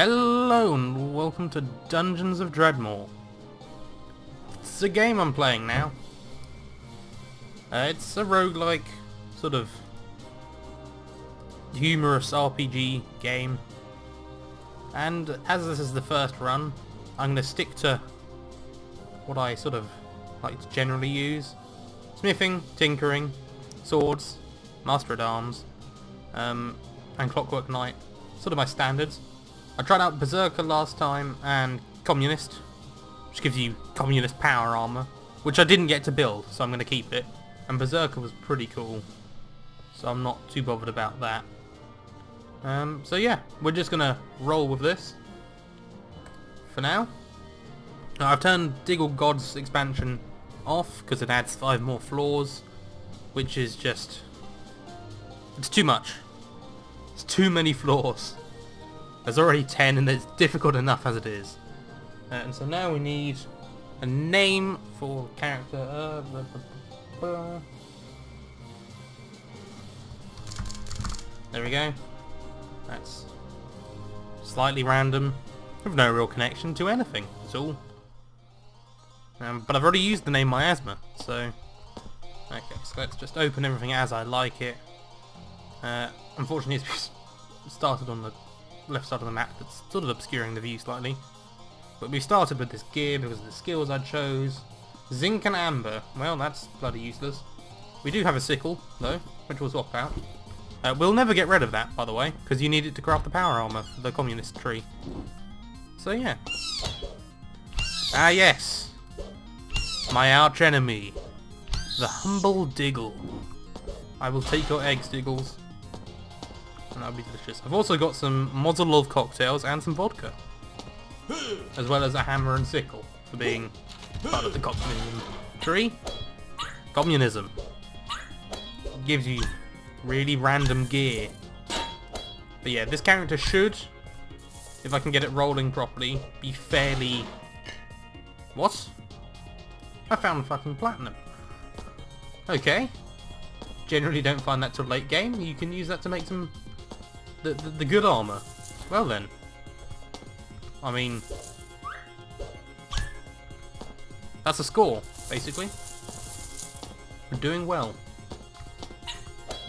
Hello and welcome to Dungeons of Dredmor. It's a game I'm playing now. It's a roguelike, sort of humorous RPG game. And as this is the first run, I'm going to stick to what I sort of like to generally use. Smithing, tinkering, swords, master at arms, and Clockwork Knight. Sort of my standards. I tried out Berserker last time and Communist, which gives you Communist power armor, which I didn't get to build, so I'm going to keep it. And Berserker was pretty cool, so I'm not too bothered about that. So yeah, we're just going to roll with this for now. I've turned Diggles God's expansion off because it adds 5 more floors, which is just... it's too much. It's too many floors. There's already 10 and it's difficult enough as it is. And so now we need a name for character. There we go. That's slightly random, with no real connection to anything at all. But I've already used the name Miasma, so... okay, so let's just open everything as I like it. Unfortunately it's started on the left side of the map that's sort of obscuring the view slightly. But we started with this gear because of the skills I chose. Zinc and Amber, well that's bloody useless. We do have a sickle though, which we'll swap out. We'll never get rid of that, by the way, because you need it to craft the power armor for the communist tree. So yeah. Ah yes! My arch enemy, the humble Diggle. I will take your eggs, Diggles. And that'll be delicious. I've also got some Mozzle Love cocktails and some vodka. As well as a hammer and sickle for being part of the communism tree. Communism. Gives you really random gear. But yeah, this character should, if I can get it rolling properly, be fairly... what? I found fucking platinum. Okay. Generally don't find that till late game. You can use that to make some... the good armor. Well then. I mean... that's a score, basically. We're doing well.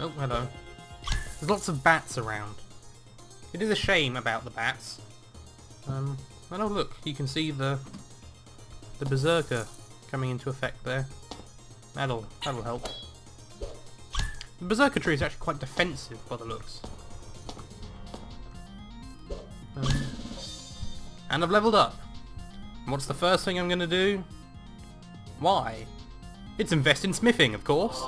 Oh, hello. There's lots of bats around. It is a shame about the bats. And oh look, you can see the Berserker coming into effect there. That'll help. The Berserker tree is actually quite defensive by the looks. And I've leveled up. And what's the first thing I'm going to do? Why? It's invest in smithing, of course.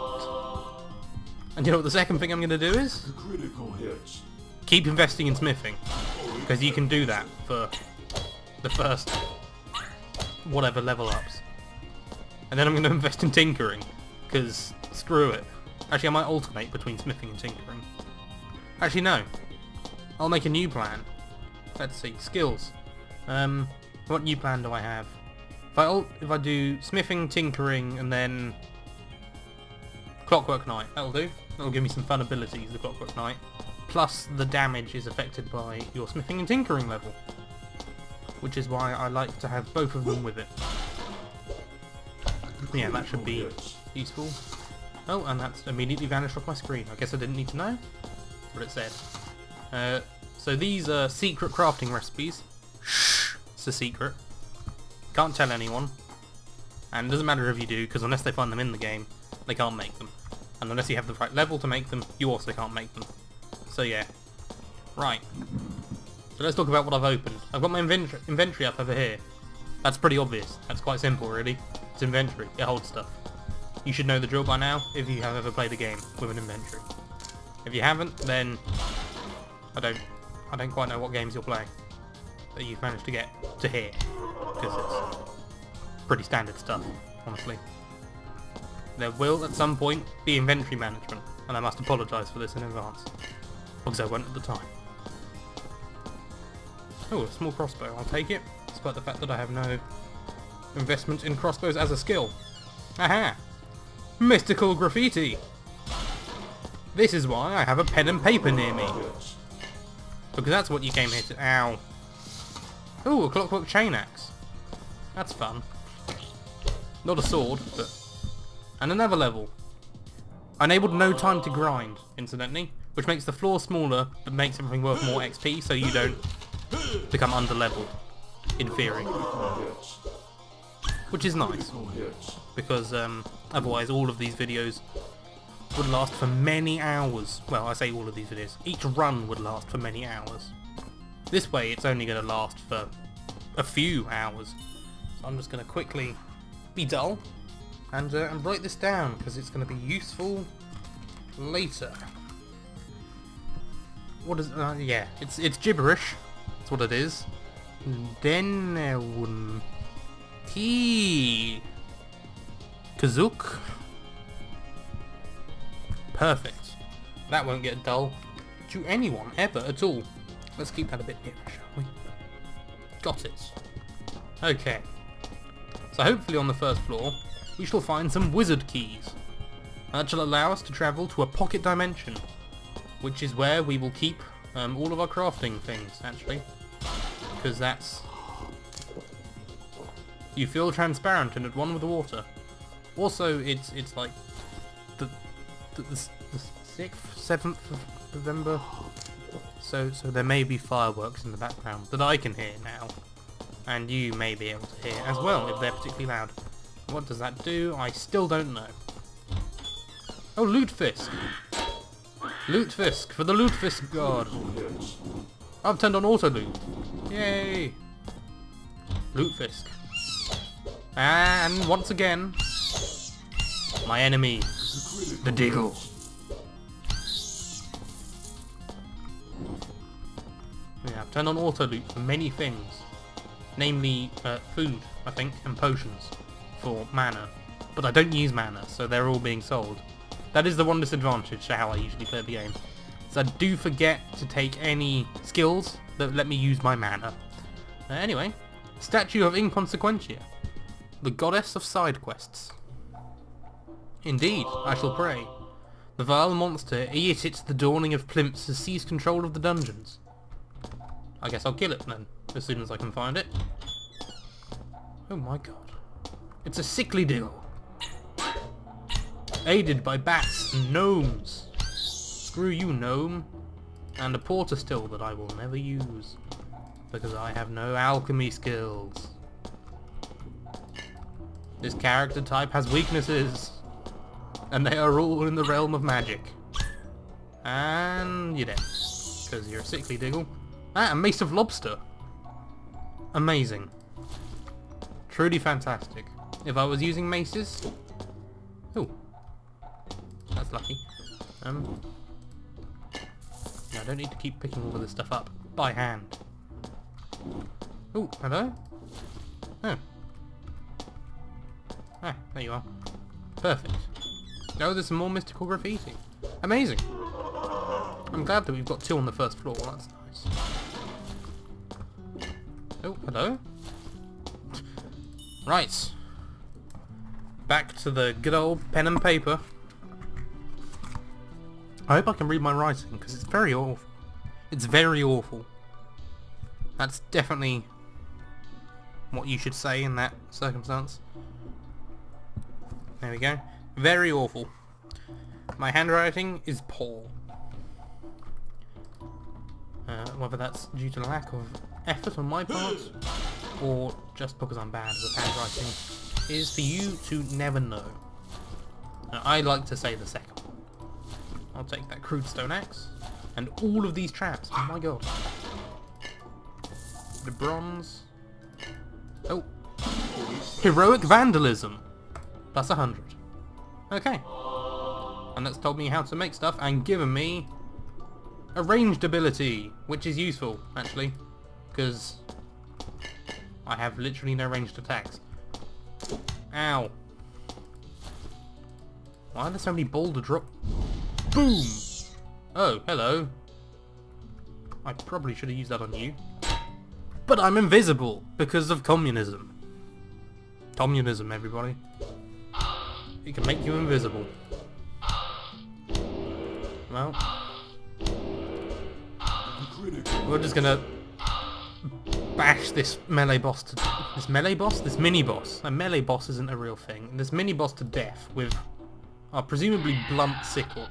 And you know what the second thing I'm going to do is? Keep investing in smithing. Because you can do that for the first whatever level ups. And then I'm going to invest in tinkering. Because screw it. Actually, I might alternate between smithing and tinkering. Actually, no. I'll make a new plan. Let's see. Skills. What new plan do I have? If I do smithing, tinkering, and then Clockwork Knight, that'll do. That'll give me some fun abilities, the Clockwork Knight. Plus, the damage is affected by your smithing and tinkering level. Which is why I like to have both of them with it. Yeah, that should be useful. Oh, and that's immediately vanished off my screen. I guess I didn't need to know what it said. So these are secret crafting recipes. Shh, it's a secret. Can't tell anyone. And it doesn't matter if you do, because unless they find them in the game, they can't make them. And unless you have the right level to make them, you also can't make them. So yeah. Right. So let's talk about what I've opened. I've got my inventory up over here. That's pretty obvious. That's quite simple, really. It's inventory. It holds stuff. You should know the drill by now if you have ever played a game with an inventory. If you haven't, then I don't quite know what games you're playing that you've managed to get to here, because it's pretty standard stuff, honestly. There will at some point be inventory management, and I must apologise for this in advance, because I won't at the time. Oh, a small crossbow, I'll take it, despite the fact that I have no investment in crossbows as a skill. Aha! Mystical graffiti! This is why I have a pen and paper near me. Because that's what you came here to... ow. Ooh, a clockwork chain axe. That's fun. Not a sword, but... And another level. I enabled no time to grind, incidentally, which makes the floor smaller, but makes everything worth more XP, so you don't become under-leveled, in theory. Which is nice, because otherwise all of these videos would last for many hours. Well, I say all of these videos. Each run would last for many hours. This way, it's only going to last for a few hours. So I'm just going to quickly be dull and write this down, because it's going to be useful later. What is... yeah, it's gibberish. That's what it is. Then... Kazuk. Perfect. That won't get dull to anyone ever at all. Let's keep that a bit nearer, shall we? Got it. Okay. So hopefully on the first floor we shall find some wizard keys. That shall allow us to travel to a pocket dimension, which is where we will keep all of our crafting things, actually. Because that's... You feel transparent and at one with the water. Also, it's like the 6th, 7th of November. So there may be fireworks in the background that I can hear now, and you may be able to hear as well if they're particularly loud. What does that do? I still don't know. Oh, Lutefisk! Lutefisk for the Lutefisk God. I've turned on auto loot. Yay! Lutefisk. And once again, my enemy, the Diggles. Yeah, I've turned on auto loot for many things, namely food, I think, and potions for mana. But I don't use mana, so they're all being sold. That is the one disadvantage to how I usually play the game. So I do forget to take any skills that let me use my mana. Anyway, statue of Inconsequentia, the Goddess of Sidequests. Indeed, I shall pray. The vile monster, eat it, the dawning of Plimps, has seized control of the dungeons. I guess I'll kill it then, as soon as I can find it. Oh my god. It's a sickly Diggle. Aided by bats and gnomes. Screw you, gnome. And a porter still that I will never use, because I have no alchemy skills. This character type has weaknesses, and they are all in the realm of magic. And you're dead, because you're a sickly Diggle. Ah, a mace of lobster. Amazing. Truly fantastic. If I was using maces... Ooh. That's lucky. No, I don't need to keep picking all of this stuff up by hand. Ooh, hello? Oh. Ah, there you are. Perfect. Oh, there's some more mystical graffiti. Amazing. I'm glad that we've got 2 on the first floor. That's nice. Oh, hello? Right. Back to the good old pen and paper. I hope I can read my writing, because it's very awful. It's very awful. That's definitely what you should say in that circumstance. There we go. Very awful. My handwriting is poor. Whether that's due to lack of effort on my part, or just because I'm bad with handwriting, is for you to never know. I like to say the second one. I'll take that crude stone axe, and all of these traps. Oh my god. The bronze. Oh. Heroic vandalism. Plus 100. Okay. And that's told me how to make stuff and given me a ranged ability, which is useful, actually, because I have literally no ranged attacks. Ow. Why are there so many boulder drop? Boom! Oh, hello. I probably should have used that on you. But I'm invisible because of communism. Communism, everybody. It can make you invisible. Well, we're just gonna bash this melee boss to... This melee boss? This mini boss. A melee boss isn't a real thing. This mini boss to death with our presumably blunt sickle.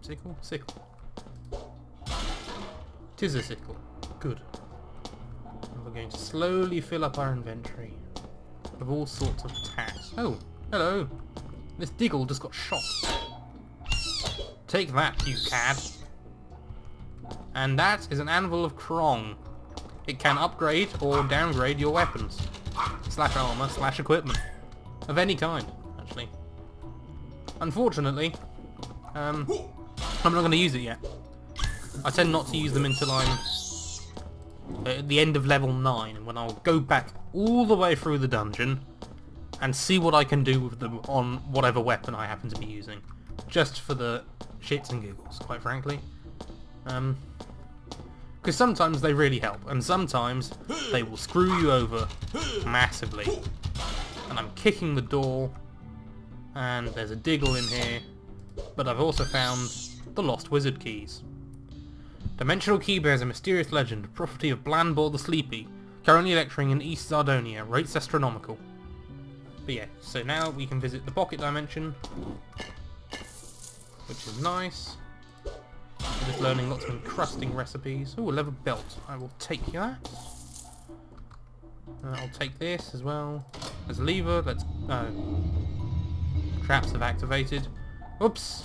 Sickle? Sickle. Tis a sickle. Good. And we're going to slowly fill up our inventory with all sorts of attacks. Oh, hello. This Diggle just got shot. Take that, you cad. And that is an Anvil of Krong. It can upgrade or downgrade your weapons. Slash armor, slash equipment. Of any kind, actually. Unfortunately, I'm not going to use it yet. I tend not to use them until I'm at the end of level 9, when I'll go back all the way through the dungeon and see what I can do with them on whatever weapon I happen to be using. Just for the shits and giggles, quite frankly. Because sometimes they really help, and sometimes they will screw you over massively. And I'm kicking the door, and there's a Diggle in here, but I've also found the Lost Wizard Keys. Dimensional Key bears a mysterious legend, property of Blandbor the Sleepy, currently lecturing in East Sardonia, rates astronomical. But yeah, so now we can visit the Pocket Dimension, which is nice. We're just learning lots of encrusting recipes. Oh, a leather belt. I will take that. I'll take this as well. There's a lever. Let's... traps have activated. Oops!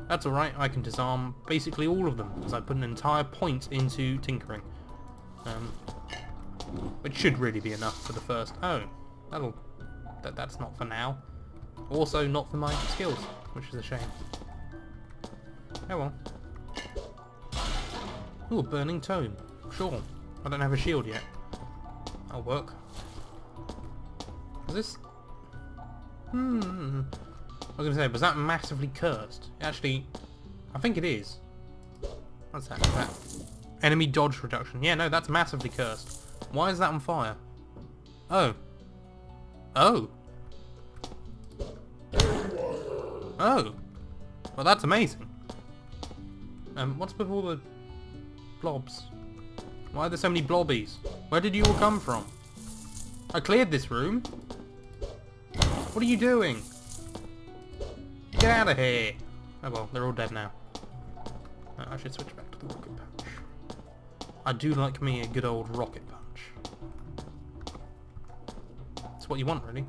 That's alright, I can disarm basically all of them, because I put an entire point into tinkering. Which should really be enough for the first... Oh, that's not for now. Also not for my skills, which is a shame. Oh well. Ooh, a burning tome. Sure. I don't have a shield yet. That'll work. Is this... I was going to say, was that massively cursed? Actually, I think it is. What's that? Is that enemy dodge reduction? Yeah, no, that's massively cursed. Why is that on fire? Oh. Oh. Oh. Well, that's amazing. What's with all the blobs? Why are there so many blobbies? Where did you all come from? I cleared this room. What are you doing? Get out of here! Oh well, they're all dead now. I should switch back to the rocket punch. I do like me a good old rocket punch. That's what you want, really.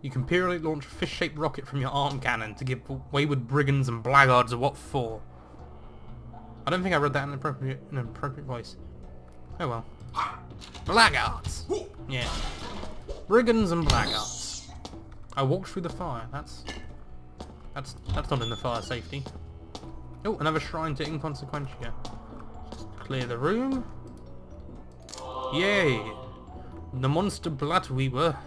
You can periodically launch a fish-shaped rocket from your arm cannon to give wayward brigands and blackguards a what for. I don't think I read that in an appropriate voice. Oh well. Blackguards! Yes. Brigands and blackguards. I walked through the fire. That's not in the fire safety. Oh, another shrine to Inconsequentia. Just clear the room. Yay! The monster Bloodweaver,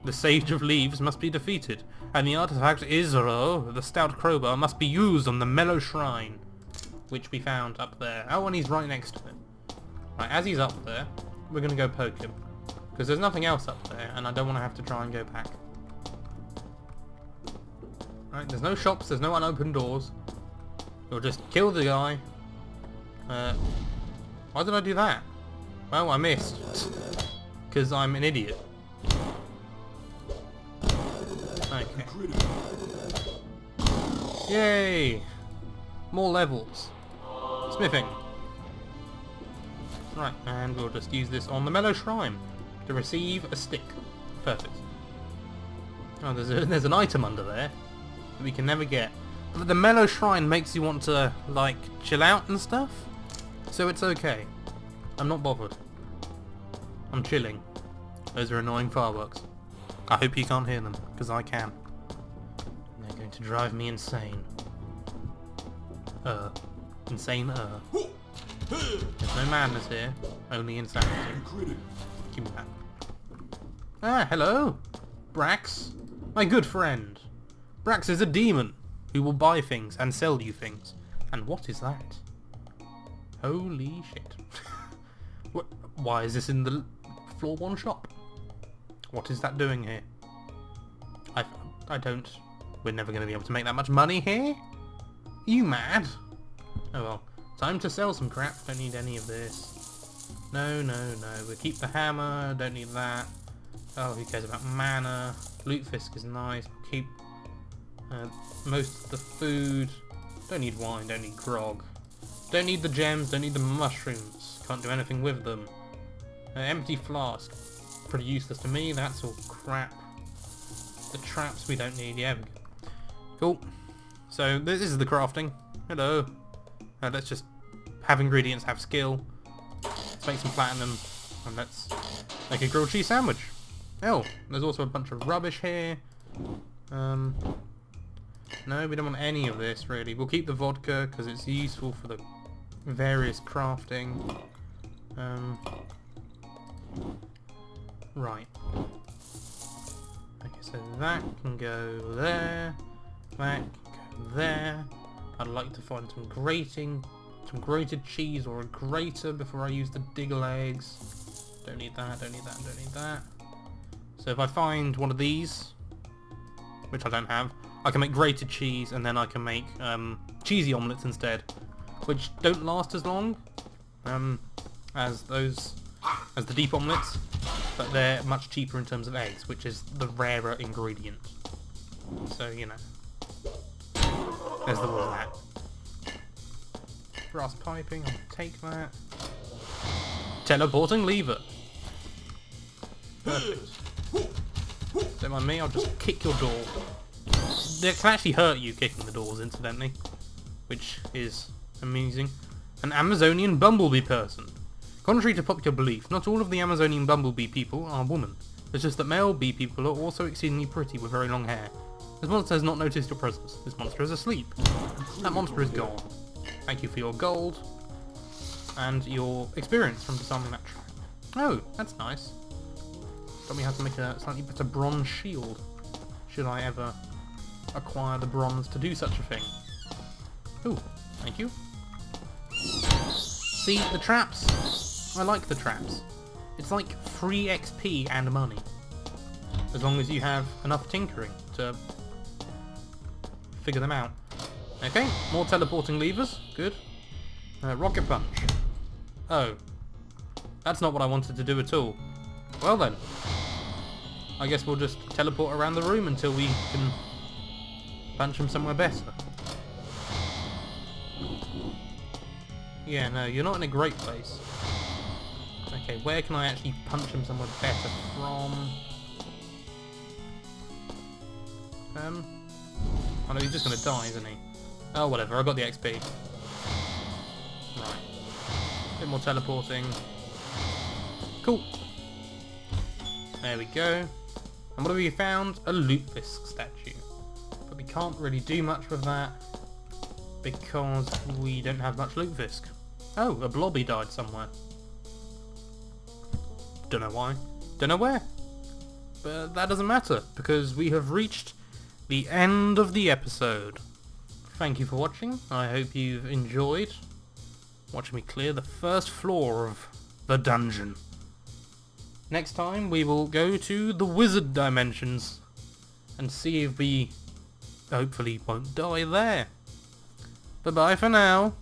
the Sage of Leaves, must be defeated, and the artifact Isro, the stout crowbar, must be used on the Mellow Shrine, which we found up there. Oh, and he's right next to it. Right, as he's up there, we're going to go poke him, because there's nothing else up there, and I don't want to have to try and go back. Right, there's no shops, there's no unopened doors. We'll just kill the guy. Why did I do that? Well, I missed. Because I'm an idiot. Okay. Yay! More levels. Smithing. Right, and we'll just use this on the Mellow Shrine to receive a stick. Perfect. Oh, there's an item under there that we can never get. But the Mellow Shrine makes you want to, like, chill out and stuff. So it's okay. I'm not bothered. I'm chilling. Those are annoying fireworks. I hope you can't hear them, because I can. They're going to drive me insane. Insane. There's no madness here, only insanity. Give me that. Ah, hello! Brax. My good friend. Brax is a demon who will buy things and sell you things. And what is that? Holy shit. Why is this in the floor 1 shop? What is that doing here? I don't... We're never going to be able to make that much money here? Are you mad? Oh well. Time to sell some crap. Don't need any of this. No, no, no. We'll keep the hammer. Don't need that. Oh, who cares about mana? Lutefisk is nice. We'll keep most of the food. Don't need wine. Don't need grog. Don't need the gems. Don't need the mushrooms. Can't do anything with them. Empty flask. Pretty useless to me. That's all crap. The traps we don't need. Yeah. Cool. So this is the crafting. Hello. Let's just have ingredients, have skill. Let's make some platinum, and let's make a grilled cheese sandwich. Oh, there's also a bunch of rubbish here. No, we don't want any of this really. We'll keep the vodka because it's useful for the various crafting. Right. Okay, so that can go there. That can go there. I'd like to find some grated cheese or a grater before I use the Diggle eggs. Don't need that, don't need that, don't need that. So if I find one of these, which I don't have, I can make grated cheese and then I can make cheesy omelettes instead, which don't last as long as the deep omelettes, but they're much cheaper in terms of eggs, which is the rarer ingredient. So, you know. There's the one that. Brass piping, I'll take that. Teleporting lever. Perfect. Don't mind me, I'll just kick your door. It can actually hurt you kicking the doors, incidentally, which is amusing. An Amazonian bumblebee person. Contrary to popular belief, not all of the Amazonian bumblebee people are women. It's just that male bee people are also exceedingly pretty with very long hair. This monster has not noticed your presence. This monster is asleep. That monster is gone. Thank you for your gold and your experience from disarming that trap. Oh, that's nice. Taught me how to make a slightly better bronze shield. Should I ever acquire the bronze to do such a thing? Ooh, thank you. See, the traps. I like the traps. It's like free XP and money. As long as you have enough tinkering to figure them out. Okay, more teleporting levers. Good. Rocket punch. Oh. That's not what I wanted to do at all. Well then. I guess we'll just teleport around the room until we can punch him somewhere better. Yeah, no, you're not in a great place. Okay, where can I actually punch him somewhere better from? Oh no, he's just gonna die, isn't he? Oh, whatever, I got the XP. Right. A bit more teleporting. Cool. There we go. And what have we found? A Lutefisk statue. But we can't really do much with that because we don't have much Lutefisk. Oh, a blobby died somewhere. Don't know why. Don't know where. But that doesn't matter because we have reached the end of the episode. Thank you for watching. I hope you've enjoyed watching me clear the first floor of the dungeon. Next time we will go to the wizard dimensions and see if we hopefully won't die there. Bye bye for now.